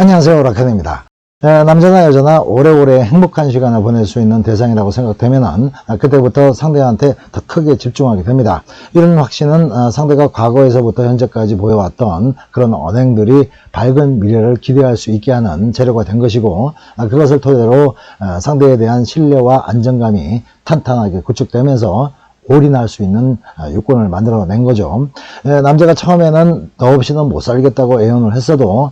안녕하세요, 라켄입니다. 남자나 여자나 오래오래 행복한 시간을 보낼 수 있는 대상이라고 생각되면 그때부터 상대한테 더 크게 집중하게 됩니다. 이런 확신은 상대가 과거에서부터 현재까지 보여왔던 그런 언행들이 밝은 미래를 기대할 수 있게 하는 재료가 된 것이고, 그것을 토대로 상대에 대한 신뢰와 안정감이 탄탄하게 구축되면서 올인할 수 있는 요건을 만들어낸 거죠. 남자가 처음에는 너 없이는 못 살겠다고 애원을 했어도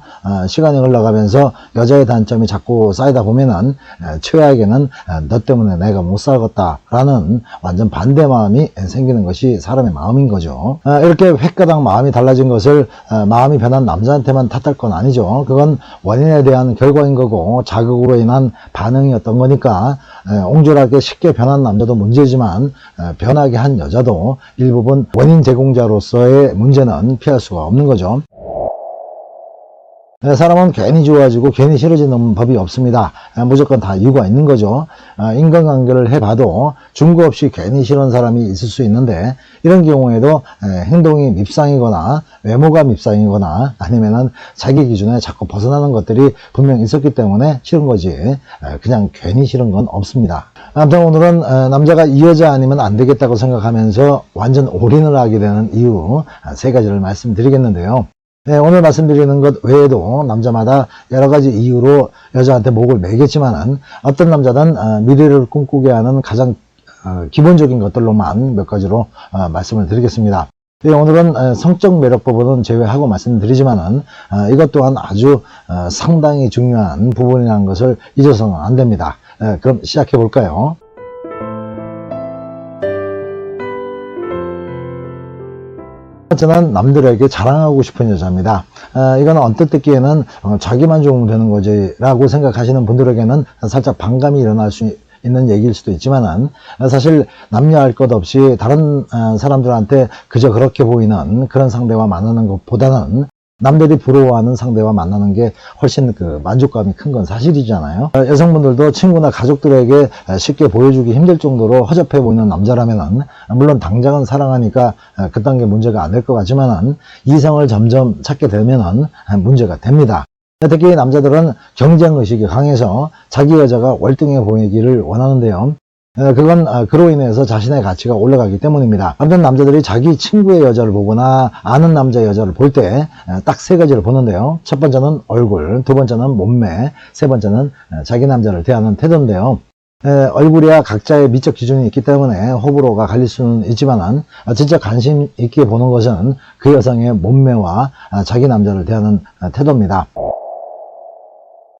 시간이 흘러가면서 여자의 단점이 자꾸 쌓이다 보면은 최악에는 너 때문에 내가 못 살겠다라는 완전 반대 마음이 생기는 것이 사람의 마음인 거죠. 이렇게 획가닥 마음이 달라진 것을 마음이 변한 남자한테만 탓할 건 아니죠. 그건 원인에 대한 결과인 거고 자극으로 인한 반응이었던 거니까 옹졸하게 쉽게 변한 남자도 문제지만 변하게 한 여자도 일부분 원인 제공자로서의 문제는 피할 수가 없는 거죠. 사람은 괜히 좋아지고 괜히 싫어지는 법이 없습니다. 무조건 다 이유가 있는 거죠. 인간관계를 해봐도 중구 없이 괜히 싫은 사람이 있을 수 있는데, 이런 경우에도 행동이 밉상이거나 외모가 밉상이거나 아니면은 자기 기준에 자꾸 벗어나는 것들이 분명 있었기 때문에 싫은 거지, 그냥 괜히 싫은 건 없습니다. 아무튼 오늘은 남자가 이 여자 아니면 안 되겠다고 생각하면서 완전 올인을 하게 되는 이유 3가지를 말씀드리겠는데요. 오늘 말씀드리는 것 외에도 남자마다 여러 가지 이유로 여자한테 목을 매겠지만은, 어떤 남자는 미래를 꿈꾸게 하는 가장 기본적인 것들로만 몇 가지로 말씀을 드리겠습니다. 오늘은 성적 매력 부분은 제외하고 말씀드리지만은 이것 또한 아주 상당히 중요한 부분이라는 것을 잊어서는 안 됩니다. 그럼 시작해 볼까요? 저는 남들에게 자랑하고 싶은 여자입니다. 이건 언뜻 듣기에는 자기만 좋으면 되는 거지 라고 생각하시는 분들에게는 살짝 반감이 일어날 수 있는 얘기일 수도 있지만은, 사실 남녀 할 것 없이 다른 사람들한테 그저 그렇게 보이는 그런 상대와 만나는 것보다는 남들이 부러워하는 상대와 만나는 게 훨씬 만족감이 큰 건 사실이잖아요. 여성분들도 친구나 가족들에게 쉽게 보여주기 힘들 정도로 허접해 보이는 남자라면은, 물론 당장은 사랑하니까 그딴 게 문제가 안 될 것 같지만은, 이성을 점점 찾게 되면은 문제가 됩니다. 특히 남자들은 경쟁의식이 강해서 자기 여자가 월등해 보이기를 원하는데요. 그건 그로 인해서 자신의 가치가 올라가기 때문입니다. 아무튼 남자들이 자기 친구의 여자를 보거나 아는 남자의 여자를 볼 때 딱 3가지를 보는데요. 첫 번째는 얼굴, 두 번째는 몸매, 세 번째는 자기 남자를 대하는 태도인데요. 얼굴이야 각자의 미적 기준이 있기 때문에 호불호가 갈릴 수는 있지만은, 진짜 관심 있게 보는 것은 그 여성의 몸매와 자기 남자를 대하는 태도입니다.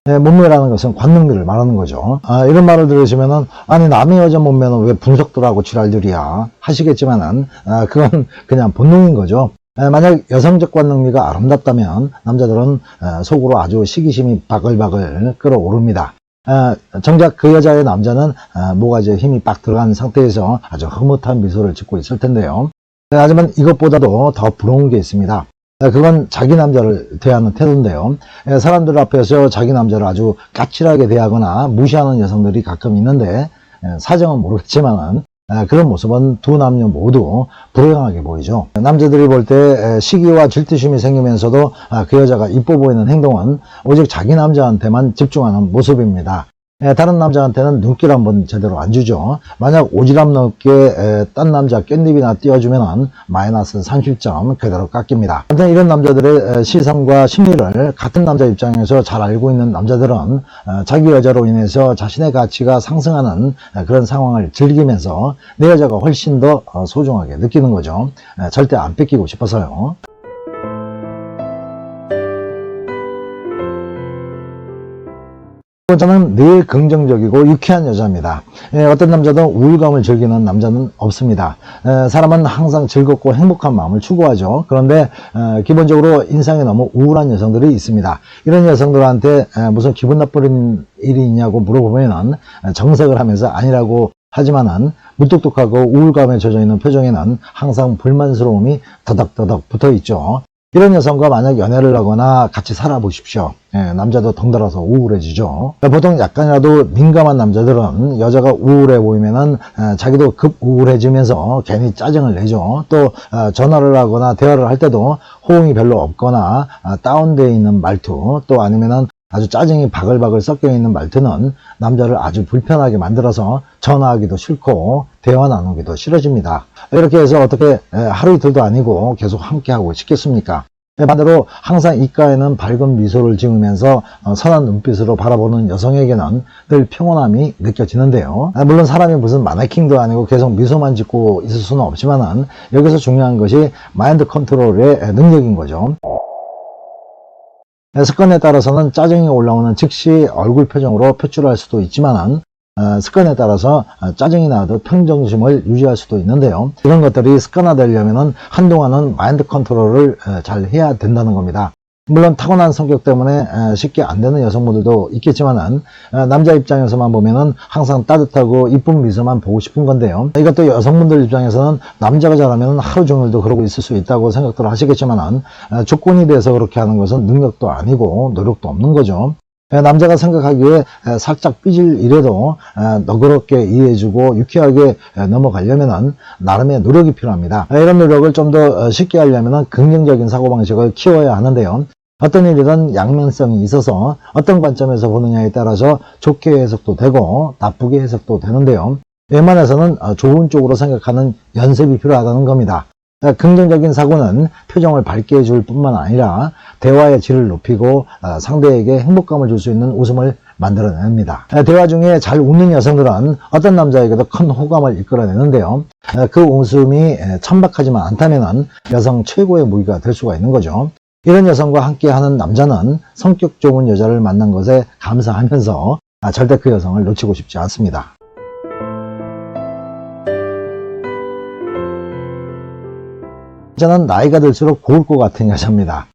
몸매라는 것은 관능들을 말하는 거죠. 이런 말을 들으시면은, 아니 남의 여자 몸매는 왜 분석들 하고 지랄들이야 하시겠지만은, 그건 그냥 본능인 거죠. 만약 여성적 관능미가 아름답다면 남자들은 속으로 아주 시기심이 바글바글 끓어오릅니다. 정작 그 여자의 남자는 모가지에 힘이 빡 들어간 상태에서 아주 흐뭇한 미소를 짓고 있을 텐데요. 하지만 이것보다도 더 부러운 게 있습니다. 그건 자기 남자를 대하는 태도인데요. 사람들 앞에서 자기 남자를 아주 까칠하게 대하거나 무시하는 여성들이 가끔 있는데, 사정은 모르겠지만 그런 모습은 두 남녀 모두 불행하게 보이죠. 남자들이 볼 때 시기와 질투심이 생기면서도 그 여자가 이뻐 보이는 행동은 오직 자기 남자한테만 집중하는 모습입니다. 다른 남자한테는 눈길 한번 제대로 안 주죠. 만약 오지랖 넓게 딴 남자 깻잎이나 띄워주면 마이너스 30점 그대로 깎입니다. 아무튼 이런 남자들의 시선과 심리를 같은 남자 입장에서 잘 알고 있는 남자들은 자기 여자로 인해서 자신의 가치가 상승하는 그런 상황을 즐기면서 내 여자가 훨씬 더 소중하게 느끼는 거죠. 절대 안 뺏기고 싶어서요. 저는 늘 긍정적이고 유쾌한 여자입니다. 어떤 남자도 우울감을 즐기는 남자는 없습니다. 사람은 항상 즐겁고 행복한 마음을 추구하죠. 그런데 기본적으로 인상이 너무 우울한 여성들이 있습니다. 이런 여성들한테 무슨 기분 나쁜 일이 있냐고 물어보면 정색을 하면서 아니라고 하지만은, 무뚝뚝하고 우울감에 젖어있는 표정에는 항상 불만스러움이 더덕더덕 붙어있죠. 이런 여성과 만약 연애를 하거나 같이 살아보십시오. 남자도 덩달아서 우울해지죠. 보통 약간이라도 민감한 남자들은 여자가 우울해 보이면은 자기도 급 우울해지면서 괜히 짜증을 내죠. 또 전화를 하거나 대화를 할 때도 호응이 별로 없거나 다운되어 있는 말투, 또 아니면은 아주 짜증이 바글바글 섞여 있는 말투는 남자를 아주 불편하게 만들어서 전화하기도 싫고 대화 나누기도 싫어집니다. 이렇게 해서 어떻게 하루 이틀도 아니고 계속 함께하고 싶겠습니까? 반대로 항상 입가에는 밝은 미소를 지으면서 선한 눈빛으로 바라보는 여성에게는 늘 평온함이 느껴지는데요. 물론 사람이 무슨 마네킹도 아니고 계속 미소만 짓고 있을 수는 없지만 여기서 중요한 것이 마인드 컨트롤의 능력인 거죠. 습관에 따라서는 짜증이 올라오는 즉시 얼굴 표정으로 표출할 수도 있지만 습관에 따라서 짜증이 나도 평정심을 유지할 수도 있는데요. 이런 것들이 습관화되려면 한동안은 마인드 컨트롤을 잘 해야 된다는 겁니다. 물론 타고난 성격 때문에 쉽게 안 되는 여성분들도 있겠지만은 남자 입장에서만 보면은 항상 따뜻하고 이쁜 미소만 보고 싶은 건데요. 이것도 여성분들 입장에서는 남자가 잘하면 하루 종일도 그러고 있을 수 있다고 생각들 하시겠지만은 조건이 돼서 그렇게 하는 것은 능력도 아니고 노력도 없는 거죠. 남자가 생각하기에 살짝 삐질 이래도 너그럽게 이해해주고 유쾌하게 넘어가려면 나름의 노력이 필요합니다. 이런 노력을 좀 더 쉽게 하려면 긍정적인 사고방식을 키워야 하는데요. 어떤 일이든 양면성이 있어서 어떤 관점에서 보느냐에 따라서 좋게 해석도 되고 나쁘게 해석도 되는데요. 웬만해서는 좋은 쪽으로 생각하는 연습이 필요하다는 겁니다. 긍정적인 사고는 표정을 밝게 해줄 뿐만 아니라 대화의 질을 높이고 상대에게 행복감을 줄 수 있는 웃음을 만들어냅니다. 대화 중에 잘 웃는 여성들은 어떤 남자에게도 큰 호감을 이끌어내는데요. 그 웃음이 천박하지만 않다면 여성 최고의 무기가 될 수가 있는 거죠. 이런 여성과 함께하는 남자는 성격 좋은 여자를 만난 것에 감사하면서 절대 그 여성을 놓치고 싶지 않습니다. 여자는 나이가 들수록 고울 것 같은 여자입니다.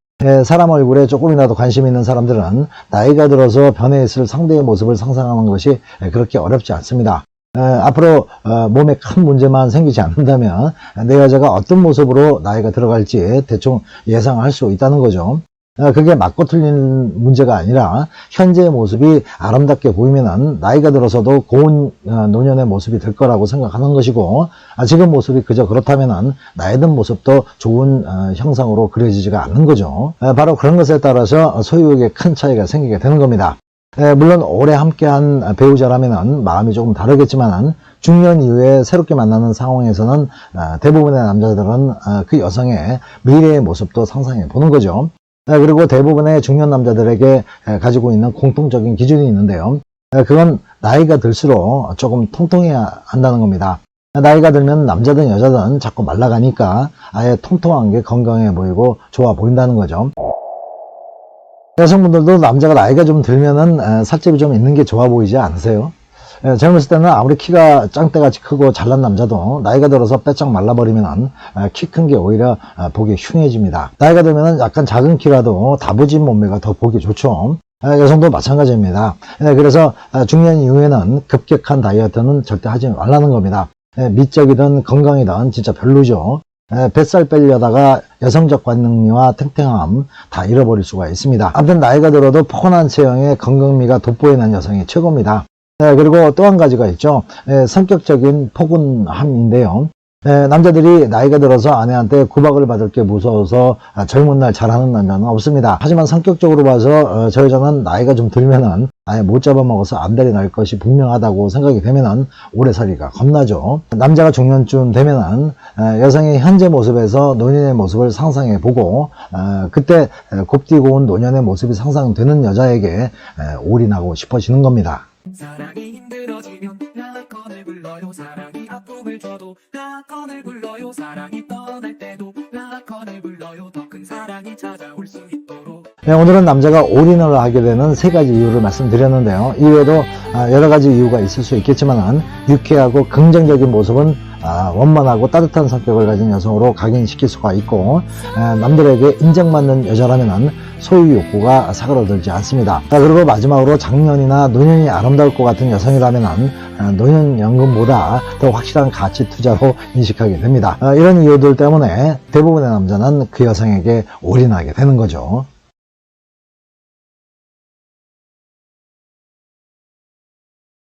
사람 얼굴에 조금이라도 관심 있는 사람들은 나이가 들어서 변해 있을 상대의 모습을 상상하는 것이 그렇게 어렵지 않습니다. 앞으로 몸에 큰 문제만 생기지 않는다면 내 여자가 어떤 모습으로 나이가 들어갈지 대충 예상할 수 있다는 거죠. 그게 맞고 틀린 문제가 아니라 현재의 모습이 아름답게 보이면 나이가 들어서도 고운 노년의 모습이 될 거라고 생각하는 것이고, 지금 모습이 그저 그렇다면 나이 든 모습도 좋은 형상으로 그려지지가 않는 거죠. 바로 그런 것에 따라서 소유욕에 큰 차이가 생기게 되는 겁니다. 물론 오래 함께한 배우자라면 마음이 조금 다르겠지만 중년 이후에 새롭게 만나는 상황에서는 대부분의 남자들은 그 여성의 미래의 모습도 상상해 보는 거죠. 그리고 대부분의 중년 남자들에게 가지고 있는 공통적인 기준이 있는데요. 그건 나이가 들수록 조금 통통해야 한다는 겁니다. 나이가 들면 남자든 여자든 자꾸 말라가니까 아예 통통한 게 건강해 보이고 좋아 보인다는 거죠. 여성분들도 남자가 나이가 좀 들면은 살집이 좀 있는 게 좋아 보이지 않으세요? 젊었을 때는 아무리 키가 짱대같이 크고 잘난 남자도 나이가 들어서 빼짝 말라버리면 키 큰 게 오히려 보기 흉해집니다. 나이가 들면 약간 작은 키라도 다부진 몸매가 더 보기 좋죠. 여성도 마찬가지입니다. 그래서 중년 이후에는 급격한 다이어트는 절대 하지 말라는 겁니다. 미적이든 건강이든 진짜 별로죠. 뱃살 빼려다가 여성적 관능미와 탱탱함 다 잃어버릴 수가 있습니다. 아무튼 나이가 들어도 포근한 체형에 건강미가 돋보이는 여성이 최고입니다. 그리고 또 한 가지가 있죠. 성격적인 포근함인데요. 남자들이 나이가 들어서 아내한테 구박을 받을 게 무서워서 젊은 날 잘하는 남자는 없습니다. 하지만 성격적으로 봐서 저 여자는 나이가 좀 들면은 아예 못 잡아먹어서 안달이 날 것이 분명하다고 생각이 되면은 오래살이가 겁나죠. 남자가 중년쯤 되면은 여성의 현재 모습에서 노년의 모습을 상상해 보고 그때 곱디고 온 노년의 모습이 상상되는 여자에게 올인하고 싶어지는 겁니다. 사랑이 힘들어지면 라건을 불러요. 사랑이 아픔을 줘도 라건을 불러요. 사랑이 떠날 때도 라건을 불러요. 더 큰 사랑이 찾아올 수 있도록. 오늘은 남자가 올인을 하게 되는 3가지 이유를 말씀드렸는데요. 이외에도 여러 가지 이유가 있을 수 있겠지만 유쾌하고 긍정적인 모습은 원만하고 따뜻한 성격을 가진 여성으로 각인시킬 수가 있고, 남들에게 인정받는 여자라면 소유 욕구가 사그러들지 않습니다. 그리고 마지막으로 장년이나 노년이 아름다울 것 같은 여성이라면 노년연금보다 더 확실한 가치 투자로 인식하게 됩니다. 이런 이유들 때문에 대부분의 남자는 그 여성에게 올인하게 되는 거죠.